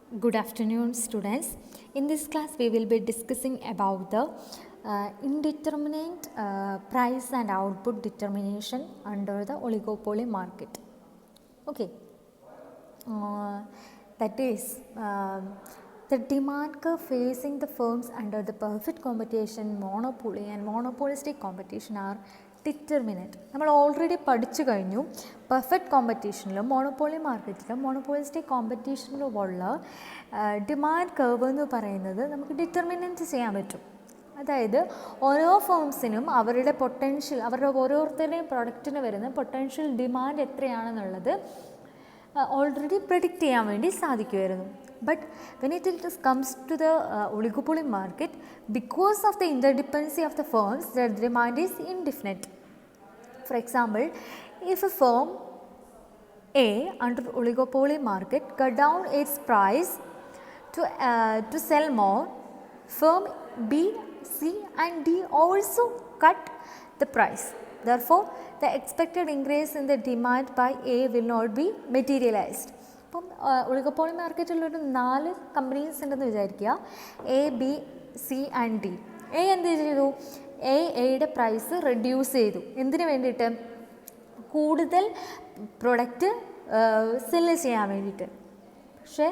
Good afternoon, students. In this class, we will be discussing about the indeterminate price and output determination under the oligopoly market. Okay, that is the demand curve facing the firms under the perfect competition, monopoly and monopolistic competition are determinant. നമ്മൾ already പഠിച്ചു കഴിഞ്ഞു. Perfect കോമ്പറ്റീഷനിലും monopoly മാർക്കറ്റിലും monopolistic കോമ്പറ്റീഷനിലുമുള്ള demand curve എന്ന് പറയുന്നത് നമുക്ക് determinant ചെയ്യാൻ പറ്റും. അതായത് ഓരോ ഫേംസിനും അവരുടെ പൊട്ടൻഷ്യൽ, അവരുടെ ഓരോരുത്തരുടെയും പ്രൊഡക്റ്റിന് വരുന്ന പൊട്ടൻഷ്യൽ ഡിമാൻഡ് എത്രയാണെന്നുള്ളത് ഓൾറെഡി പ്രെഡിക്റ്റ് ചെയ്യാൻ വേണ്ടി സാധിക്കുമായിരുന്നു. But when it comes to the oligopoly market, because of the interdependency of the firms, the demand is indefinite. For example, if a firm A under oligopoly market cut down its price to sell more, firm B, C and D also cut the price. Therefore, the expected increase in the demand by A will not be materialized. അപ്പം oligopoly മാർക്കറ്റിലൊരു 4 companies ഉണ്ടെന്ന് വിചാരിക്കുക. A, B, C and D. A എന്ത് ചെയ്തു? എയുടെ price reduce ചെയ്തു. എന്തിനു വേണ്ടിയിട്ട്? കൂടുതൽ പ്രൊഡക്റ്റ് സെല്ല് ചെയ്യാൻ വേണ്ടിയിട്ട്. പക്ഷേ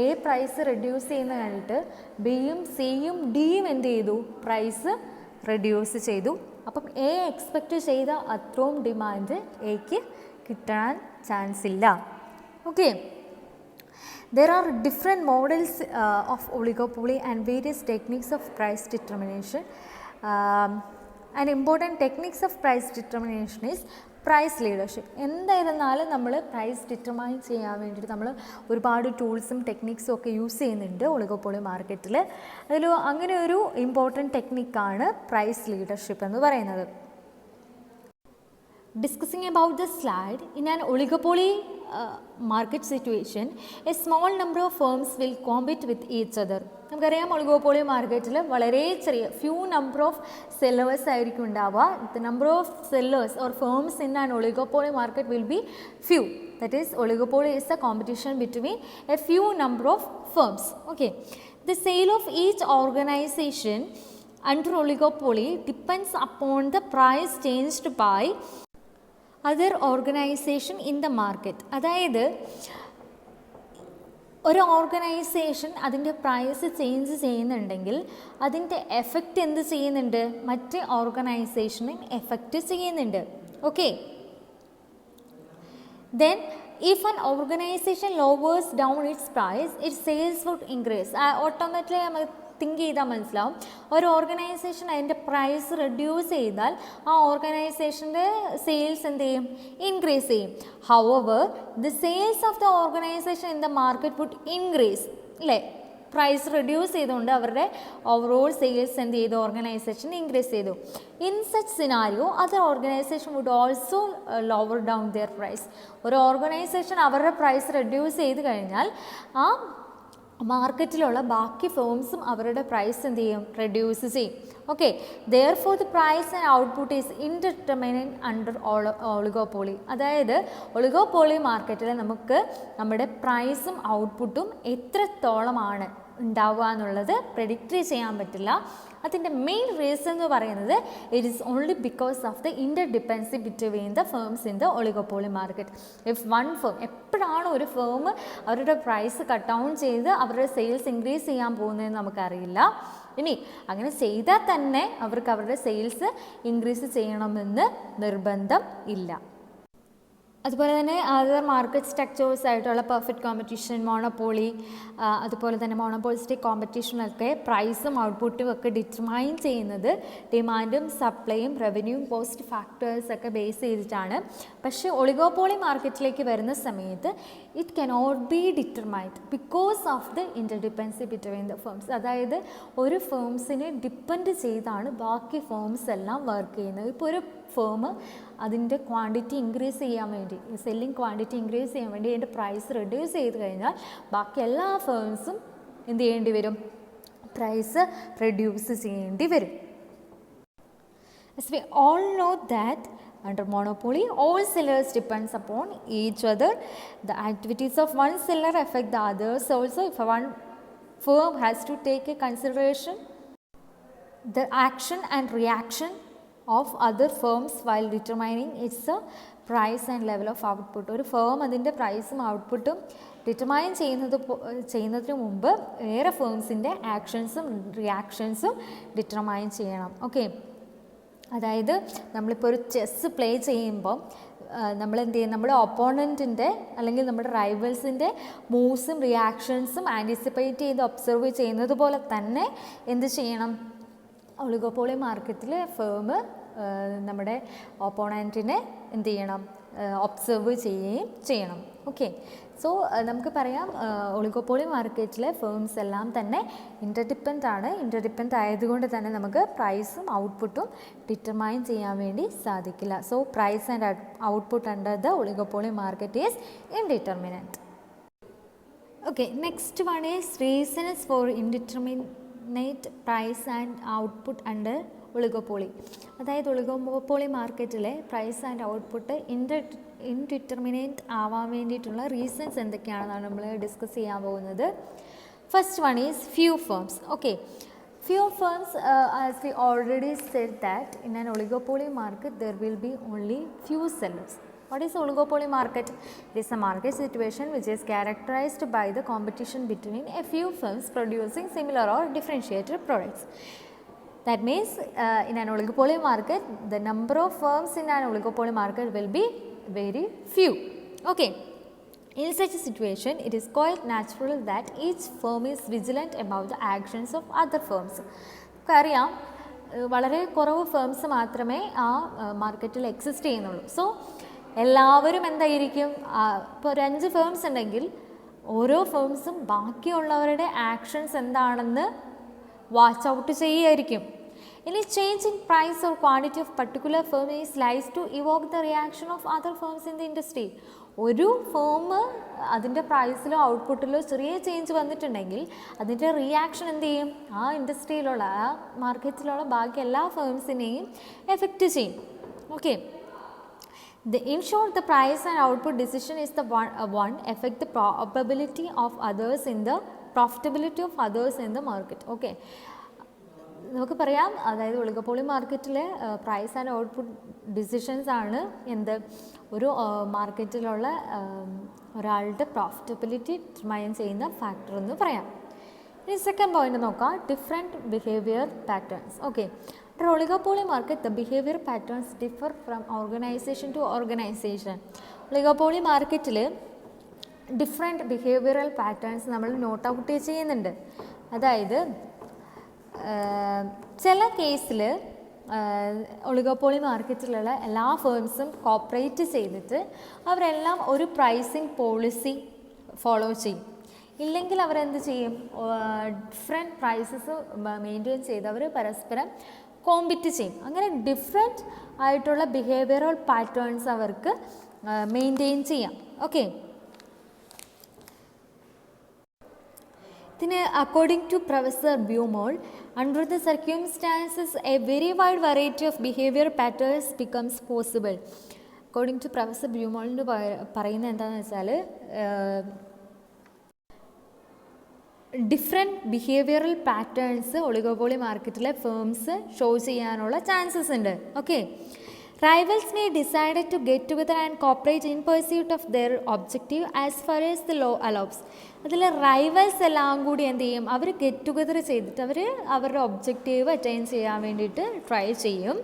എ പ്രൈസ് റെഡ്യൂസ് ചെയ്യുന്ന കണ്ടിട്ട് ബിയും സിയും ഡിയും എന്ത് ചെയ്തു? പ്രൈസ് റെഡ്യൂസ് ചെയ്തു. അപ്പം എ എക്സ്പെക്റ്റ് ചെയ്ത അത്രയും ഡിമാൻഡ് എക്ക് കിട്ടാൻ ചാൻസ് ഇല്ല. Okay, there are different models of oligopoly and various techniques of price determination. An important techniques of price determination is price leadership. എന്തായിരുന്നാലും നമ്മൾ പ്രൈസ് ഡിറ്റർമൈൻ ചെയ്യാൻ വേണ്ടിയിട്ട് നമ്മൾ ഒരുപാട് ടൂൾസും ടെക്നിക്സും ഒക്കെ യൂസ് ചെയ്യുന്നുണ്ട് ഒളിഗോപോളി മാർക്കറ്റിൽ. അതിൽ അങ്ങനെ ഒരു ഇമ്പോർട്ടൻറ്റ് ടെക്നിക്കാണ് പ്രൈസ് ലീഡർഷിപ്പ് എന്ന് പറയുന്നത്. Discussing about the slide, in an oligopoly market situation, a small number of firms will compete with each other. നമുക്കറിയാം ഒളിഗോപോളി മാർക്കറ്റിൽ വളരെ ചെറിയ ഫ്യൂ നമ്പർ ഓഫ് സെല്ലേഴ്സ് ആയിരിക്കും ഉണ്ടാവുക. The number of sellers or firms in an oligopoly market will be few. That is oligopoly is A competition between A few number of firms. Okay, the sale of each organisation under oligopoly depends upon the price changed by other organisation in the market. അതായത് ഒരു organisation അതിൻ്റെ price change ചെയ്യുന്നുണ്ടെങ്കിൽ അതിൻ്റെ effect എന്ത് ചെയ്യുന്നുണ്ട്? മറ്റ് ഓർഗനൈസേഷനെ effect ചെയ്യുന്നുണ്ട്. Okay, then if an organization lowers down its price, its sales would increase. Automatically നമ്മൾ തിങ്ക് ചെയ്താൽ മനസ്സിലാവും. ഒരു ഓർഗനൈസേഷൻ അതിൻ്റെ പ്രൈസ് റെഡ്യൂസ് ചെയ്താൽ ആ ഓർഗനൈസേഷൻ്റെ സെയിൽസ് എന്ത് ചെയ്യും? ഇൻക്രീസ് ചെയ്യും. However the sales of the organization in the market would increase. അല്ലേ? പ്രൈസ് റെഡ്യൂസ് ചെയ്തുകൊണ്ട് അവരുടെ ഓവറോൾ സെയിൽസ് എന്ത് ചെയ്തു? ഓർഗനൈസേഷൻ ഇൻക്രീസ് ചെയ്തു. In such scenario other organization would also lower down their price. ഒരു ഓർഗനൈസേഷൻ അവരുടെ പ്രൈസ് റെഡ്യൂസ് ചെയ്ത് കഴിഞ്ഞാൽ ആ മാർക്കറ്റിലുള്ള ബാക്കി ഫേംസും അവരുടെ പ്രൈസ് എന്ത് ചെയ്യും? റെഡ്യൂസ് ചെയ്യും. Okay, therefore the price and output is indeterminate under oligopoly. അതായത് ഒളിഗോപോളി മാർക്കറ്റിൽ നമുക്ക് നമ്മുടെ പ്രൈസും ഔട്ട്പുട്ടും എത്രത്തോളമാണ് ഉണ്ടാവുക എന്നുള്ളത് പ്രെഡിക്റ്റ് ചെയ്യാൻ പറ്റില്ല. അതിൻ്റെ മെയിൻ റീസൺ എന്ന് പറയുന്നത് it is only because of the interdependency between the firms in the oligopoly market. If one firm, എപ്പോഴാണ് ഒരു ഫേം അവരുടെ പ്രൈസ് കട്ട് ഡൗൺ ചെയ്ത് അവരുടെ സെയിൽസ് ഇൻക്രീസ് ചെയ്യാൻ പോകുന്നതെന്ന് നമുക്കറിയില്ല. ഇനി അങ്ങനെ ചെയ്താൽ തന്നെ അവർക്ക് അവരുടെ സെയിൽസ് ഇൻക്രീസ് ചെയ്യണമെന്ന് നിർബന്ധം ഇല്ല. അതുപോലെ തന്നെ അതർ മാർക്കറ്റ് സ്ട്രക്ചേഴ്സ് ആയിട്ടുള്ള പെർഫെക്റ്റ് കോമ്പറ്റീഷൻ, മോണോപോളി, അതുപോലെ തന്നെ മോണോപോളിസ്റ്റിക് കോമ്പറ്റീഷനൊക്കെ പ്രൈസും ഔട്ട്പുട്ടും ഒക്കെ ഡിറ്റർമൈൻ ചെയ്യുന്നത് ഡിമാൻഡും സപ്ലൈയും റവന്യൂവും കോസ്റ്റ് ഫാക്ടേഴ്സൊക്കെ ബേസ് ചെയ്തിട്ടാണ്. പക്ഷേ ഒളിഗോപോളി മാർക്കറ്റിലേക്ക് വരുന്ന സമയത്ത് it cannot be determined because of the interdependency between the firms. അതായത് ഒരു ഫേംസിനെ ഡിപ്പെൻഡ് ചെയ്താണ് ബാക്കി ഫേംസ് എല്ലാം വർക്ക് ചെയ്യുന്നത്. ഇപ്പോൾ ഒരു ഫേം അതിൻ്റെ ക്വാണ്ടിറ്റി ഇൻക്രീസ് ചെയ്യാൻ വേണ്ടി, സെല്ലിംഗ് ക്വാണ്ടിറ്റി ഇൻക്രീസ് ചെയ്യാൻ വേണ്ടി അതിൻ്റെ പ്രൈസ് റെഡ്യൂസ് ചെയ്ത് കഴിഞ്ഞാൽ ബാക്കി എല്ലാ ഫേംസും എന്ത് ചെയ്യേണ്ടി വരും? പ്രൈസ് റെഡ്യൂസ് ചെയ്യേണ്ടി വരും. As we all know that Under monopoly, all sellers depends upon each other. The activities of one seller affect the others also. If one firm has to take a consideration the action and reaction of other firms while determining its price and level of output. ഒരു firm അതിൻ്റെ പ്രൈസും ഔട്ട്പുട്ടും determine ചെയ്യുന്നതിന് മുമ്പ് വേറെ ഫേംസിൻ്റെ ആക്ഷൻസും റിയാക്ഷൻസും determine ചെയ്യണം. Okay, അതായത് നമ്മളിപ്പോൾ ഒരു ചെസ്സ് പ്ലേ ചെയ്യുമ്പോൾ നമ്മൾ എന്ത് ചെയ്യും, നമ്മുടെ ഒപ്പോണൻറ്റിൻ്റെ അല്ലെങ്കിൽ നമ്മുടെ റൈവൽസിൻ്റെ മൂവ്സും റിയാക്ഷൻസും ആൻറ്റിസിപ്പേറ്റ് ചെയ്ത് ഒബ്സർവ് ചെയ്യുന്നത് പോലെ തന്നെ എന്ത് ചെയ്യണം, ഒളിഗോപോളി മാർക്കറ്റിൽ ഫേം നമ്മുടെ ഓപ്പോണൻറ്റിനെ എന്ത് ചെയ്യണം, ഒബ്സർവ് ചെയ്യുകയും ചെയ്യണം. ഓക്കെ, സോ നമുക്ക് പറയാം ഒളിഗോപോളി മാർക്കറ്റിലെ ഫേംസ് എല്ലാം തന്നെ ഇൻ്റർഡിപ്പെൻഡ് ആയതുകൊണ്ട് തന്നെ നമുക്ക് പ്രൈസും ഔട്ട്പുട്ടും ഡിറ്റർമൈൻ ചെയ്യാൻ വേണ്ടി സാധിക്കില്ല. So price and output under the oligopoly market is indeterminate. Okay, next one is reasons for indeterminate price and output under oligopoly. അതായത് ഒളിഗോപോളി മാർക്കറ്റിലെ പ്രൈസ് ആൻഡ് ഔട്ട്പുട്ട് ഇൻഡിറ്റർമിനേറ്റ് ആവാൻ വേണ്ടിയിട്ടുള്ള റീസൺസ് എന്തൊക്കെയാണെന്നാണ് നമ്മൾ ഡിസ്കസ് ചെയ്യാൻ പോകുന്നത്. First one is few firms. Okay, few firms, as we already said that in an oligopoly market there will be only few sellers. What is oligopoly market? It is a market situation which is characterized by the competition between a few firms producing similar or differentiated products. That means in an oligopoly market, the number of firms in an oligopoly market will be very few. Okay. In such a situation, it is quite natural that each firm is vigilant about the actions of other firms. നമുക്കറിയാം വളരെ കുറവ് firms മാത്രമേ ആ മാർക്കറ്റിൽ exist ചെയ്യുന്നുള്ളൂ. So എല്ലാവരും എന്തായിരിക്കും, ഇപ്പോൾ ഒരു 5 ഫേംസ് ഉണ്ടെങ്കിൽ ഓരോ ഫേംസും ബാക്കിയുള്ളവരുടെ ആക്ഷൻസ് എന്താണെന്ന് വാച്ച് ഔട്ട് ചെയ്യുമായിരിക്കും. ഇനി change in price or quantity of particular firm is lies to evoke the reaction of other firms in the industry. ഒരു ഫേം അതിൻ്റെ പ്രൈസിലോ ഔട്ട്പുട്ടിലോ ചെറിയ ചേഞ്ച് വന്നിട്ടുണ്ടെങ്കിൽ അതിൻ്റെ റിയാക്ഷൻ എന്ത് ചെയ്യും, ആ ഇൻഡസ്ട്രിയിലുള്ള ആ മാർക്കറ്റിലുള്ള ബാക്കി എല്ലാ ഫേംസിനെയും എഫക്റ്റ് ചെയ്യും. Okay, in short, the price and output decision is the one affect the probability of others in the profitability of others in the market. Okay, നമുക്ക് പറയാം അതായത് ഒളിഗോപോളി മാർക്കറ്റിലെ പ്രൈസ് ആൻഡ് ഔട്ട്പുട്ട് ഡിസിഷൻസ് ആണ് എന്ത്, ഒരു മാർക്കറ്റിലുള്ള ഒരാളുടെ profitability determine ചെയ്യുന്ന factor എന്ന് പറയാം. ഇനി സെക്കൻഡ് പോയിന്റ് നോക്കാം, different behaviour patterns. Okay, in an oligopoly market, the behavior patterns differ from organization to organization. Oligopoly മാർക്കറ്റിൽ ഡിഫറെൻറ്റ് ബിഹേവിയറൽ പാറ്റേൺസ് നമ്മൾ നോട്ട് ഔട്ട് ചെയ്യുന്നുണ്ട്. അതായത് ചില കേസിൽ ഒളിഗോപോളി മാർക്കറ്റിലുള്ള എല്ലാ ഫേംസും കോപ്പറേറ്റ് ചെയ്തിട്ട് അവരെല്ലാം ഒരു പ്രൈസിങ് പോളിസി ഫോളോ ചെയ്യും. ഇല്ലെങ്കിൽ അവരെന്ത് ചെയ്യും, ഡിഫറെൻറ്റ് പ്രൈസസ് മെയിൻറ്റെയിൻ ചെയ്ത് അവർ പരസ്പരം കോമ്പറ്റ് ചെയ്യും. അങ്ങനെ ഡിഫറെൻറ്റ് ആയിട്ടുള്ള ബിഹേവിയറൽ പാറ്റേൺസ് അവർക്ക് മെയിൻറ്റെയിൻ ചെയ്യാം. ഓക്കെ, ഇതിന് according to professor Baumol, under the circumstances a very wide variety of behaviour patterns becomes possible. According to professor ബ്യൂമോളിന് പറയുന്നത് എന്താണെന്ന് വെച്ചാൽ ഡിഫറെൻറ്റ് ബിഹേവിയറൽ പാറ്റേൺസ് ഒളിഗോപോളി മാർക്കറ്റിലെ ഫേംസ് ഷോ ചെയ്യാനുള്ള ചാൻസസ് ഉണ്ട്. Okay, rivals may decide to get together and cooperate in pursuit of their objective as far as the law allows. അതിൽ rivals എല്ലാം കൂടി എന്ത് ചെയ്യും, അവർ ഗെറ്റ് ടുഗദർ ചെയ്തിട്ട് അവർ അവരുടെ ഒബ്ജക്റ്റീവ് അറ്റൈൻ ചെയ്യാൻ വേണ്ടിയിട്ട് ട്രൈ ചെയ്യും.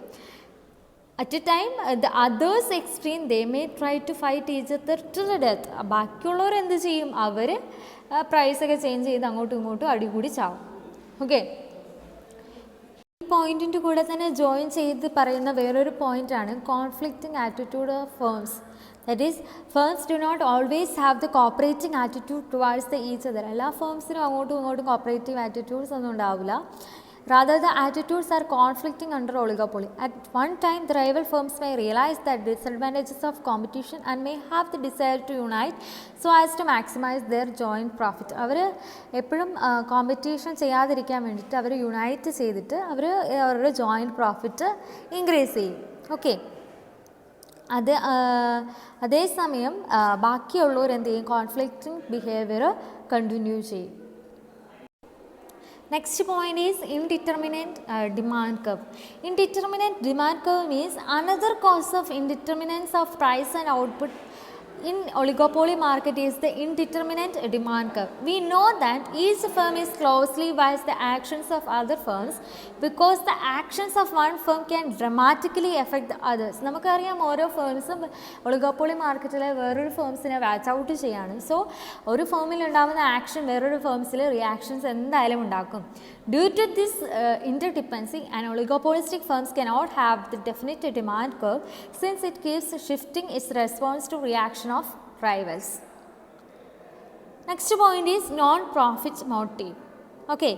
At a time the others extreme they may try to fight each other to the death. ബാക്കിയുള്ളവർ എന്ത് ചെയ്യും, അവർ പ്രൈസൊക്കെ ചേഞ്ച് ചെയ്ത് അങ്ങോട്ടും ഇങ്ങോട്ടും അടികൂടി ചാവും. ഓക്കെ, ഈ പോയിൻറ്റിൻ്റെ കൂടെ തന്നെ ജോയിൻ ചെയ്ത് പറയുന്ന വേറൊരു പോയിൻ്റാണ് conflicting attitude of firms. That is firms do not always have the cooperating attitude towards the each other. എല്ലാ ഫേംസിനും അങ്ങോട്ടും ഇങ്ങോട്ടും കോപ്പറേറ്റീവ് ആറ്റിറ്റ്യൂഡ്സ് ഒന്നും ഉണ്ടാവില്ല. Rather, the attitudes are conflicting under oligopoly. At one time, the rival firms may realize the disadvantages of competition and may have the desire to unite so as to maximize their joint profit. അവർ എപ്പോഴും competition ചെയ്യാതിരിക്കാൻ വേണ്ടിയിട്ട് അവർ unite ചെയ്തിട്ട് അവർ അവരുടെ joint profit increase ചെയ്യും. Okay, അതേസമയം ബാക്കിയുള്ളവർ എന്ത് ചെയ്യും, കോൺഫ്ലിക്റ്റിംഗ് ബിഹേവിയർ കണ്ടിന്യൂ ചെയ്യും. Next point is indeterminate demand curve. Indeterminate demand curve means another cause of indeterminance of price and output in oligopoly market is the indeterminate demand curve. We know that each firm is closely watch the actions of other firms because the actions of one firm can dramatically affect the others. നമുക്കറിയാം ഓരോ ഫേംസും oligopoly മാർക്കറ്റിലെ വേറൊരു ഫേംസിനെ watch out ചെയ്യാണ്. So ഒരു ഫേമിൽ ഉണ്ടാകുന്ന action വേറൊരു ഫേംസിൽ reactions എന്തായാലും ഉണ്ടാക്കും. Due to this interdependency, an oligopolistic firms cannot have the definite demand curve since it keeps shifting its response to reaction of rivals. Next point is non-profit motive. Okay,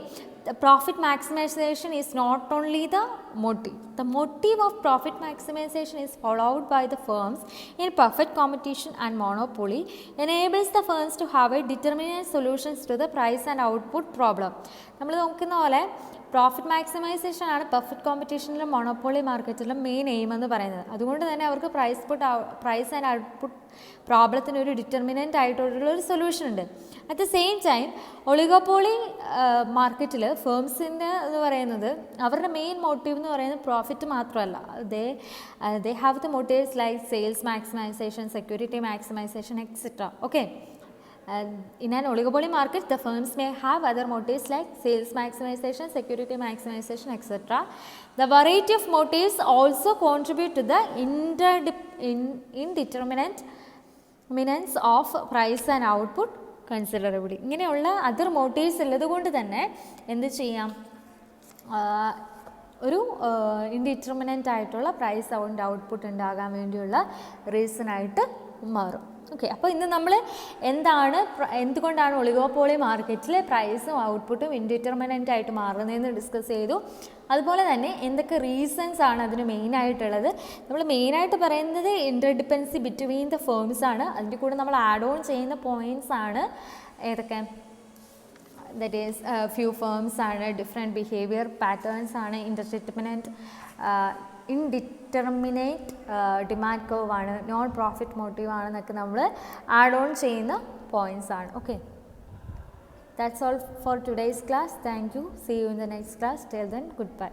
the profit maximization is not only the motive. The motive of profit maximization is followed by the firms in perfect competition and monopoly, enables the firms to have a determinate solutions to the price and output problem. നമ്മൾ നോക്കുന്ന പോലെ profit maximisation ആണ് perfect കോമ്പറ്റീഷനിലും monopoly മാർക്കറ്റിലും main aim എന്ന് പറയുന്നത്. അതുകൊണ്ട് തന്നെ അവർക്ക് price and output പ്രോബ്ലത്തിന് ഒരു ഡിറ്റർമിനൻ്റ് ആയിട്ടുള്ളൊരു സൊല്യൂഷൻ ഉണ്ട്. At the same time oligopoly മാർക്കറ്റിൽ ഫേംസിൻ്റെ എന്ന് പറയുന്നത് അവരുടെ മെയിൻ മോട്ടീവ് എന്ന് പറയുന്നത് പ്രോഫിറ്റ് മാത്രമല്ല. They have the motifs like sales maximisation, security maximisation etcetera. Okay, in an oligopoly market, the firms may have other motives like sales maximization, security maximization, etc. The variety of motives also contribute to the indeterminate of price and output considerably. ഇങ്ങനെയുള്ള other motifs ഉള്ളത് കൊണ്ട് തന്നെ എന്ത് ചെയ്യാം, ഒരു ഇൻഡിറ്റർമിനൻ്റ് ആയിട്ടുള്ള price and output ഉണ്ടാകാൻ വേണ്ടിയുള്ള റീസണായിട്ട് മാറും. ഓക്കെ, അപ്പോൾ ഇന്ന് നമ്മൾ എന്തുകൊണ്ടാണ് ഒളിഗോപോളി മാർക്കറ്റിൽ പ്രൈസും ഔട്ട്പുട്ടും ഇൻഡിറ്റർമിനൻ്റ് ആയിട്ട് മാറുന്നതെന്ന് ഡിസ്കസ് ചെയ്തു. അതുപോലെ തന്നെ എന്തൊക്കെ റീസൺസ് ആണ് അതിന് മെയിനായിട്ടുള്ളത്. നമ്മൾ മെയിനായിട്ട് പറയുന്നത് ഇൻ്റർഡിപ്പെൻഡൻസി ബിറ്റ്വീൻ ദ ഫേംസ് ആണ്. അതിൻ്റെ കൂടെ നമ്മൾ ആഡ് ഓൺ ചെയ്യുന്ന പോയിൻറ്റ്സ് ആണ് ഏതൊക്കെ, ദറ്റ് ഈസ് ഫ്യൂ ഫേംസ് ആണ്, ഡിഫറെൻറ്റ് ബിഹേവിയർ പാറ്റേൺസ് ആണ്, ഇൻഡിറ്റർമിനേറ്റ് ഡിമാൻഡ് കർവ് ആണ്, നോൺ പ്രോഫിറ്റ് മോട്ടീവ് ആണെന്നൊക്കെ നമ്മൾ ആഡ് ഓൺ ചെയ്യുന്ന പോയിൻറ്റ്സ് ആണ്. Okay, that's all for today's class. Thank you. See you in the next class. Till then, good by.